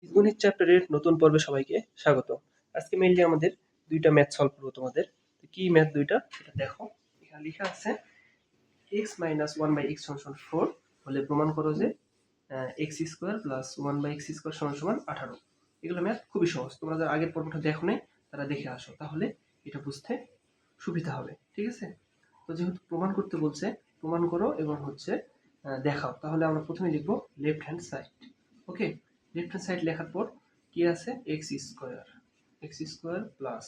বীজগণিত চ্যাপ্টারের নতুন পর্বে সবাইকে স্বাগত। আজকে মেইনলি আমাদের দুইটা ম্যাথ সলভ করবো তোমাদের। কি ম্যাথ দুইটা এটা দেখো, এখানে লেখা আছে x মাইনাস 1/x সমান 4 হলে প্রমাণ করো যে x square plus 1/x square সমান 18। এগুলো ম্যাথ খুবই সহজ, তোমরা যারা আগের পর্বটা দেখো নাই তারা দেখে আসো, তাহলে এটা বুঝতে সুবিধা হবে। ঠিক আছে, তো যেহেতু প্রমাণ করতে বলছে প্রমাণ করো এবং দেখাও, তাহলে আমরা প্রথমে লিখবো লেফট হ্যান্ড সাইড। ওকে, লেফট হ্যান্ড সাইড লেখার পর কি আছে, x square plus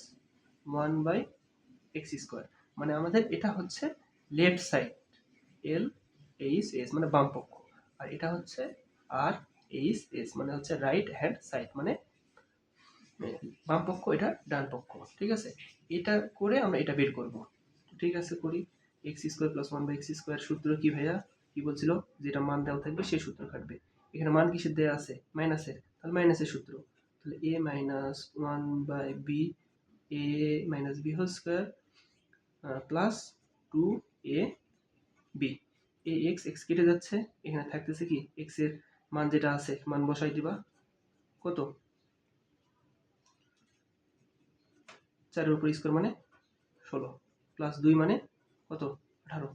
1/x square, মানে আমাদের এটা হচ্ছে left side, L H S মানে বাম পক্ষ, আর এটা হচ্ছে আর এইচ এস মানে হচ্ছে রাইট হ্যান্ড সাইড, মানে বাম পক্ষ, এটা ডান পক্ষ। ঠিক আছে, এটা করে আমরা এটা বের করব। ঠিক আছে, করি। X square plus 1/x square সূত্র কি ভাইয়া, কি বলছিল, যেটা মান দেওয়া থাকবে সেই সূত্র কাটবে। এখানে মান কিসের দেওয়া আছে, মাইনাসের, তাহলে মাইনাসের সূত্র, তাহলে a minus 1/b, a minus b whole square plus 2ab, এ এক্স এক্স কেটে যাচ্ছে, এখানে থাকতেছে কি এক্স এর মান যেটা আছে মান বসাই দিবা, কত 4 উপর স্কোয়ার মানে 16 প্লাস 2 মানে কত 18,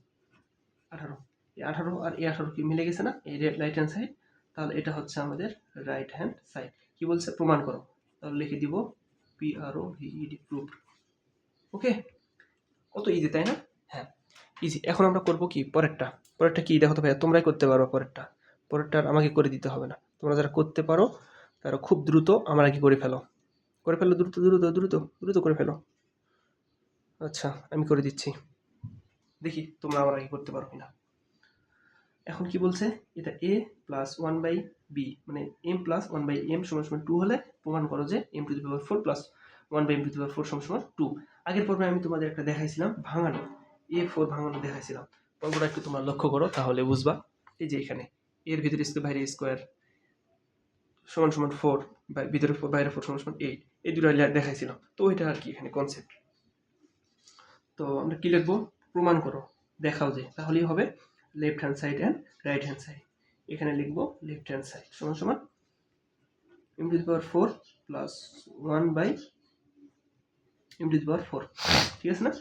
এই 18 আর এই 18 কি মিলে গেছে না, এই রাইট হ্যান্ড সাইড, তাহলে এটা হচ্ছে আমাদের রাইট হ্যান্ড সাইড। কি বলছে, প্রমাণ করো, তাহলে লিখে দিব PROVED, প্রুফড। ওকে, কত ইজি তাই না? হ্যাঁ ইজি। এখন আমরা করব কি পরেরটা কি দেখো তো ভাইয়া, তোমরাই করতে পারো পরেরটা আর আমাকে করে দিতে হবে না। তোমরা যারা করতে পারো তারা খুব দ্রুত আমার কি করে ফেলো, দ্রুত দ্রুত দ্রুত দ্রুত করে ফেলো। আচ্ছা আমি করে দিচ্ছি, দেখি তোমরা আমার আগে করতে পারো কিনা। এখন কি বলছে, এটা a প্লাস 1/b মানে m প্লাস 1/m সমান 2 হলে প্রমাণ করো যে m to the power 4 plus 1/m to the power 4 সমান 2। আগের পর্বে আমি তোমাদের একটা দেখাইছিলাম ভাঙানো, a4 ভাঙানো দেখাইছিলাম, পর্বটা একটু তোমরা লক্ষ্য করো তাহলে বুঝবা। এই যে এখানে এর ভিতরে স্কোয়ার বাইরে স্কোয়ার সমান 4, ভিতরে 4 বাইরে 4 সমান 8, এই দুটো দেখাইছিলাম। তো ওইটা আর কি এখানে কনসেপ্ট। তো আমরা কি লিখবো, প্রমাণ করো, দেখাও যে, তাহলেই হবে left hand side and right hand side. এখানে লিখবো লেফট হ্যান্ড সাইড সমান m to the power 4 plus 1/m to the power 4। ঠিক আছে না?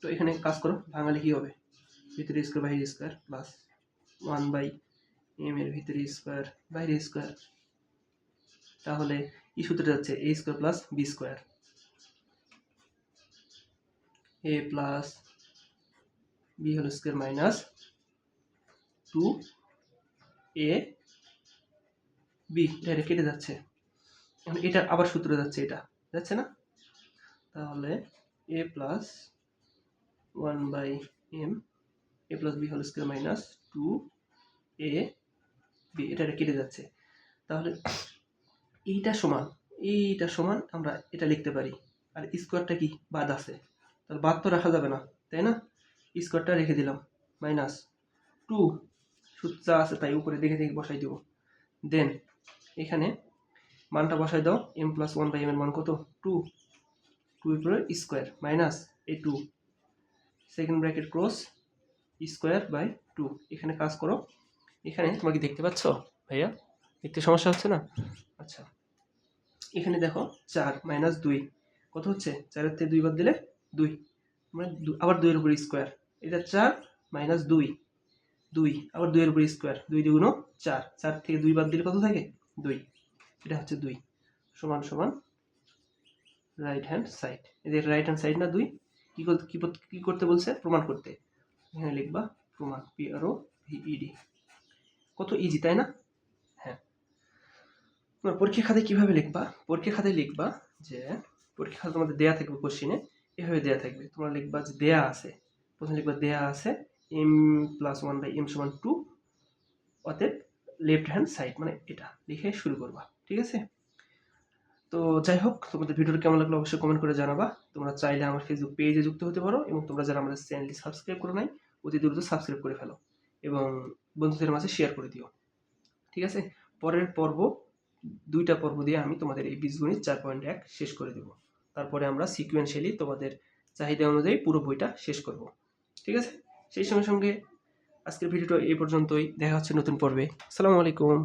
তো এখানে কাজ করো, ভাঙালে কি হবে, ভিতরে স্কোয়ার বাইরে স্কোয়ার প্লাস 1/m এর ভিতরে স্কোয়ার বাইরে স্কোয়ার, তাহলে কি সূত্রে যাচ্ছে, a square plus b square, a plus b whole square minus 2ab, direct কেটে যাচ্ছে। এখন এটা আবার সূত্রে যাচ্ছে, এটা যাচ্ছে না, তাহলে a plus 1/m a plus b whole square minus 2ab, এটা কেটে যাচ্ছে। তাহলে এইটা সমান আমরা এটা লিখতে পারি, আর স্কোয়ারটা কি বাদ আছে, তাহলে বাদ তো রাখা যাবে না তাই না, স্কোয়ারটা রেখে দিলাম মাইনাস 2, সূত্র আছে তাই উপরে দেখে দেখে বসাই দিব। দেন এখানে মানটা বসাই দাও, m প্লাস 1/m এর মান কত 2, 2 উপরে স্কোয়ার মাইনাস এই 2, second bracket close, square by 2। এখানে কাজ করো, এখানে তোমরা কি দেখতে পাচ্ছ ভাইয়া, দেখতে সমস্যা হচ্ছে না? আচ্ছা এখানে দেখো 4 মাইনাস 2 কত হচ্ছে, 4 এর থেকে 2 বাদ দিলে 2, মানে আবার 2 এর উপর স্কোয়ার, এটা 4 মাইনাস 2 আবার 2 এর উপর স্কোয়ার, 2 দ্বিগুণ 4, 4 থেকে 2 বাদ দিলে কত থাকে 2, এটা হচ্ছে 2 সমান রাইট হ্যান্ড সাইড। এদের রাইট হ্যান্ড সাইড না 2, কি করতে বলছে, প্রমাণ করতে। এখানে লিখবা প্রমাণ, PROVED। কত ইজি তাই না? হ্যাঁ, তোমার পরীক্ষা খাতায় কিভাবে লিখবা, পরীক্ষা খাতায় লিখবা যে, পরীক্ষা খাতা তোমাদের দেয়া থাকবে কোশ্চিনে, এভাবে দেয়া থাকবে, তোমরা লিখবা যে দেয়া আছে, প্রথমে লিখবা দেয়া আছে m প্লাস 1/m সমান 2, অতএব লেফট হ্যান্ড সাইড, মানে এটা লিখে শুরু করবা। ঠিক আছে, তো যাই হোক, তোমাদের ভিডিওটা কেমন লাগলো অবশ্যই কমেন্ট করে জানাবা। তোমরা চাইলে আমার ফেসবুক পেজে যুক্ত হতে পারো, এবং তোমরা যারা আমাদের চ্যানেলটি সাবস্ক্রাইব করো নাই অতি দ্রুত সাবস্ক্রাইব করে ফেলো এবং বন্ধুদের মাঝে শেয়ার করে দিও। ঠিক আছে, পরের পর্ব, 2টা পর্ব দিয়ে আমি তোমাদের এই বীজগণিত 4.1 শেষ করে দেব। তারপরে আমরা সিকুয়েন্সিয়ালি তোমাদের চাহিদা অনুযায়ী পুরো বইটা শেষ করব। ঠিক আছে, সেই সঙ্গে আজকের ভিডিওটা এই পর্যন্তই, দেখা হচ্ছে নতুন পর্বে। আসসালামু আলাইকুম।